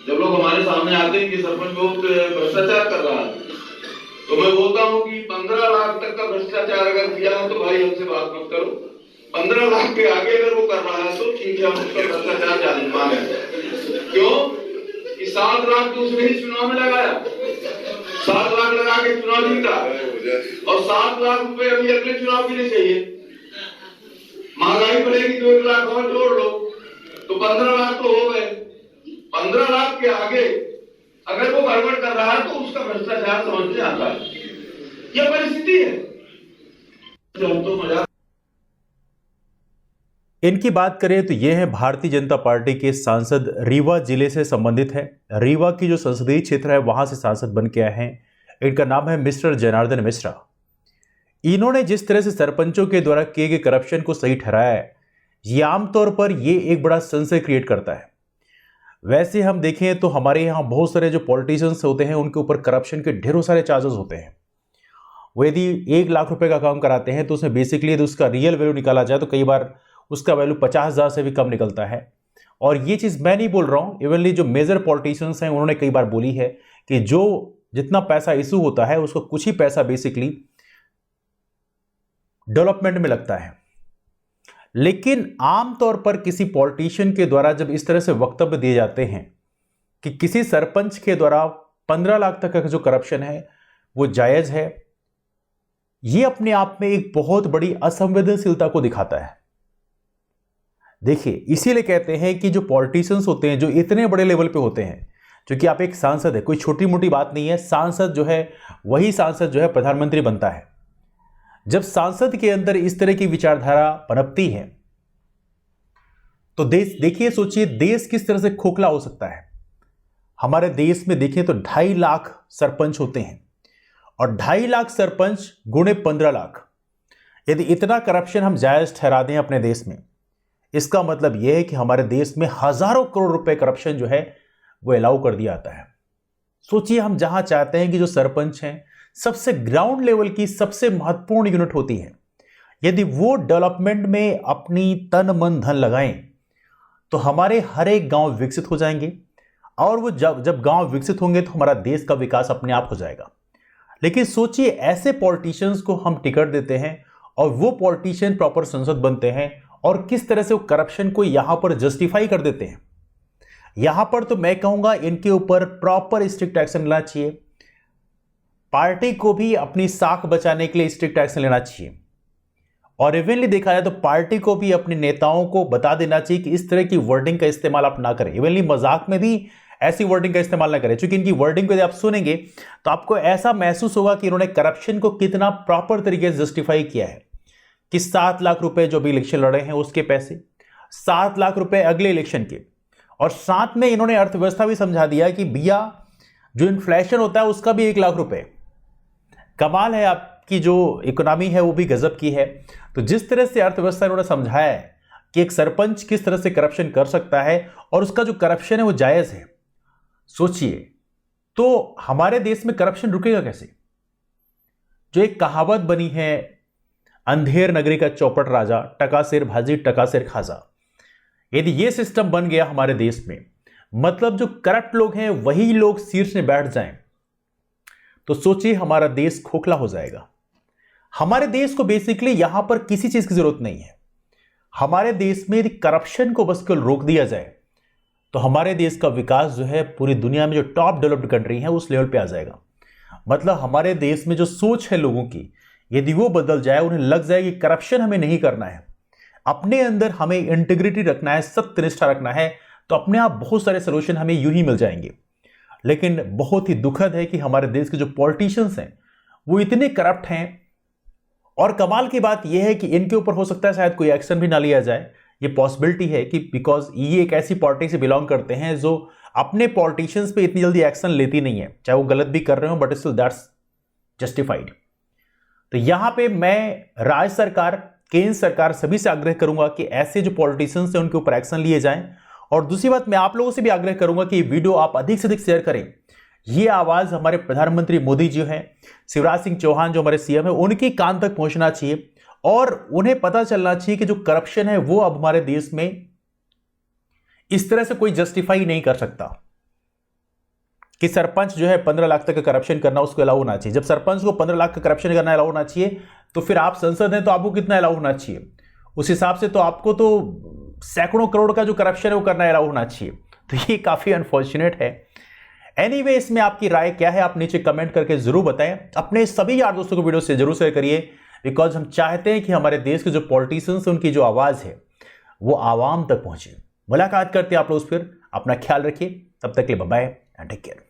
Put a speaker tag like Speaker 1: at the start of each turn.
Speaker 1: जब लोग हमारे सामने आते हैं कि सरपंच बहुत भ्रष्टाचार कर रहा है, तो मैं बोलता हूं कि 15 लाख तक का भ्रष्टाचार अगर किया है तो भाई हमसे बात मत करो। 15 लाख के आगे अगर वो कर रहा है तो ठीक है, हम उसका भ्रष्टाचार जाने मांगे। क्यों कि 7 लाख तो उसने ही चुनाव में लगाया, 7 लाख लगा के चुनाव जीता, और 7 लाख रुपए अभी अगले चुनाव के लिए चाहिए। महंगाई बढ़ेगी तो 1 लाख और जोड़ लो तो 15 लाख तो हो गए। 15 लाख के आगे अगर वो गड़बड़ कर रहा है तो उसका भ्रष्टाचार समझ में आता है। यह परिस्थिति है। तो मजाक।
Speaker 2: इनकी बात करें तो ये है भारतीय जनता पार्टी के सांसद, रीवा जिले से संबंधित है। रीवा की जो संसदीय क्षेत्र है वहां से सांसद बन के आए हैं। इनका नाम है मिस्टर जनार्दन मिश्रा। इन्होंने जिस तरह से सरपंचों के द्वारा किए गए करप्शन को सही ठहराया है, ये आमतौर पर ये एक बड़ा संशय क्रिएट करता है। वैसे हम देखें तो हमारे यहाँ बहुत सारे जो पॉलिटिशियंस होते हैं उनके ऊपर करप्शन के ढेरों सारे चार्जेस होते हैं। वो यदि 1 लाख रुपए का काम कराते हैं तो उसमें बेसिकली यदि उसका रियल वैल्यू निकाला जाए तो कई बार उसका वैल्यू 50,000 से भी कम निकलता है। और ये चीज़ मैं नहीं बोल रहा हूँ, इवनली जो मेजर पॉलिटिशियंस हैं उन्होंने कई बार बोली है कि जो जितना पैसा इशू होता है उसको कुछ ही पैसा बेसिकली डेवलपमेंट में लगता है। लेकिन आमतौर पर किसी पॉलिटिशियन के द्वारा जब इस तरह से वक्तव्य दिए जाते हैं कि किसी सरपंच के द्वारा 15 लाख तक का जो करप्शन है वो जायज है, ये अपने आप में एक बहुत बड़ी असंवेदनशीलता को दिखाता है। देखिए, इसीलिए कहते हैं कि जो पॉलिटिशियंस होते हैं जो इतने बड़े लेवल पे होते हैं, क्योंकि आप एक सांसद है, कोई छोटी मोटी बात नहीं है। सांसद जो है वही सांसद जो है प्रधानमंत्री बनता है। जब सांसद के अंदर इस तरह की विचारधारा पनपती है तो देश, देखिए सोचिए देश किस तरह से खोखला हो सकता है। हमारे देश में देखें तो 2.5 लाख सरपंच होते हैं और 2.5 लाख सरपंच गुणे 15 लाख, यदि इतना करप्शन हम जायज ठहरा दें अपने देश में, इसका मतलब यह है कि हमारे देश में हजारों करोड़ रुपए करप्शन जो है वो अलाउ कर दिया जाता है। सोचिए, हम जहां चाहते हैं कि जो सरपंच हैं सबसे ग्राउंड लेवल की सबसे महत्वपूर्ण यूनिट होती है, यदि वो डेवलपमेंट में अपनी तन मन धन लगाएं तो हमारे हर एक गांव विकसित हो जाएंगे, और वो जब गांव विकसित होंगे तो हमारा देश का विकास अपने आप हो जाएगा। लेकिन सोचिए, ऐसे पॉलिटिशियंस को हम टिकट देते हैं और वो पॉलिटिशियन प्रॉपर संसद बनते हैं और किस तरह से वो करप्शन को यहां पर जस्टिफाई कर देते हैं। यहां पर तो मैं कहूंगा इनके ऊपर प्रॉपर स्ट्रिक्ट एक्शन लेना चाहिए। पार्टी को भी अपनी साख बचाने के लिए स्ट्रिक्ट एक्शन लेना चाहिए, और इवनली देखा जाए तो पार्टी को भी अपने नेताओं को बता देना चाहिए कि इस तरह की वर्डिंग का इस्तेमाल आप ना करें। इवनली मजाक में भी ऐसी वर्डिंग का इस्तेमाल ना करें, क्योंकि इनकी वर्डिंग को यदि आप सुनेंगे तो आपको ऐसा महसूस होगा कि इन्होंने करप्शन को कितना प्रॉपर तरीके से जस्टिफाई किया है कि 7 लाख रुपए जो भी इलेक्शन लड़े हैं उसके पैसे, 7 लाख रुपए अगले इलेक्शन के, और साथ में इन्होंने अर्थव्यवस्था भी समझा दिया कि भैया जो इन्फ्लेशन होता है उसका भी 1 लाख रुपए। कमाल है, आपकी जो इकोनॉमी है वो भी गजब की है। तो जिस तरह से अर्थव्यवस्था इन्होंने समझाया है कि एक सरपंच किस तरह से करप्शन कर सकता है और उसका जो करप्शन है वो जायज है, सोचिए तो हमारे देश में करप्शन रुकेगा कैसे। जो एक कहावत बनी है, अंधेर नगरी का चौपट राजा, टका सिर भाजी टका सिर खाजा, यदि ये सिस्टम बन गया हमारे देश में, मतलब जो करप्ट लोग हैं वही लोग शीर्ष में बैठ जाएं, तो सोचिए हमारा देश खोखला हो जाएगा। हमारे देश को बेसिकली यहां पर किसी चीज की जरूरत नहीं है। हमारे देश में यदि करप्शन को बस केवल रोक दिया जाए तो हमारे देश का विकास जो है पूरी दुनिया में जो टॉप डेवलप्ड कंट्री है उस लेवल पे आ जाएगा। मतलब हमारे देश में जो सोच है लोगों की, यदि वो बदल जाए, उन्हें लग जाए कि करप्शन हमें नहीं करना है, अपने अंदर हमें इंटीग्रिटी रखना है, सत्यनिष्ठा रखना है, तो अपने आप बहुत सारे सोल्यूशन हमें यूं ही मिल जाएंगे। लेकिन बहुत ही दुखद है कि हमारे देश के जो पॉलिटिशियंस हैं वो इतने करप्ट हैं, और कमाल की बात यह है कि इनके ऊपर हो सकता है शायद कोई एक्शन भी ना लिया जाए। ये पॉसिबिलिटी है कि बिकॉज ये एक ऐसी पार्टी से बिलोंग करते हैं जो अपने पॉलिटिशियंस पे इतनी जल्दी एक्शन लेती नहीं है, चाहे वो गलत भी कर रहे हो, बट स्टिल दैट्स जस्टिफाइड। तो यहां पे मैं राज्य सरकार, केंद्र सरकार सभी से आग्रह करूंगा कि ऐसे जो पॉलिटिशियंस हैं उनके ऊपर एक्शन लिए जाएं। और दूसरी बात, मैं आप लोगों से भी आग्रह करूंगा कि ये वीडियो आप अधिक से अधिक शेयर करें। ये आवाज हमारे प्रधानमंत्री मोदी जी हैं, शिवराज सिंह चौहान जो हमारे सीएम है, उनके कान तक पहुंचना चाहिए, और उन्हें पता चलना चाहिए कि जो करप्शन है वो अब हमारे देश में इस तरह से कोई जस्टिफाई नहीं कर सकता। कि सरपंच जो है 15 लाख तक का करप्शन करना उसको अलाउ होना चाहिए। जब सरपंच को 15 लाख का करप्शन करना अलाउ होना चाहिए, तो फिर आप संसद हैं तो आपको कितना अलाउ होना चाहिए? उस हिसाब से तो आपको तो सैकड़ों करोड़ का जो करप्शन है वो करना अलाउ होना चाहिए। तो ये काफी अनफॉर्चुनेट है। एनीवे, इसमें आपकी राय क्या है आप नीचे कमेंट करके जरूर बताएं। अपने सभी यार दोस्तों को वीडियो से जरूर शेयर करिए, बिकॉज हम चाहते हैं कि हमारे देश के जो पॉलिटिशियंस हैं उनकी जो आवाज है वो आवाम तक पहुंचे। मुलाकात करते हैं आप लोग फिर। अपना ख्याल रखिए, तब तक के लिए bye bye and take care.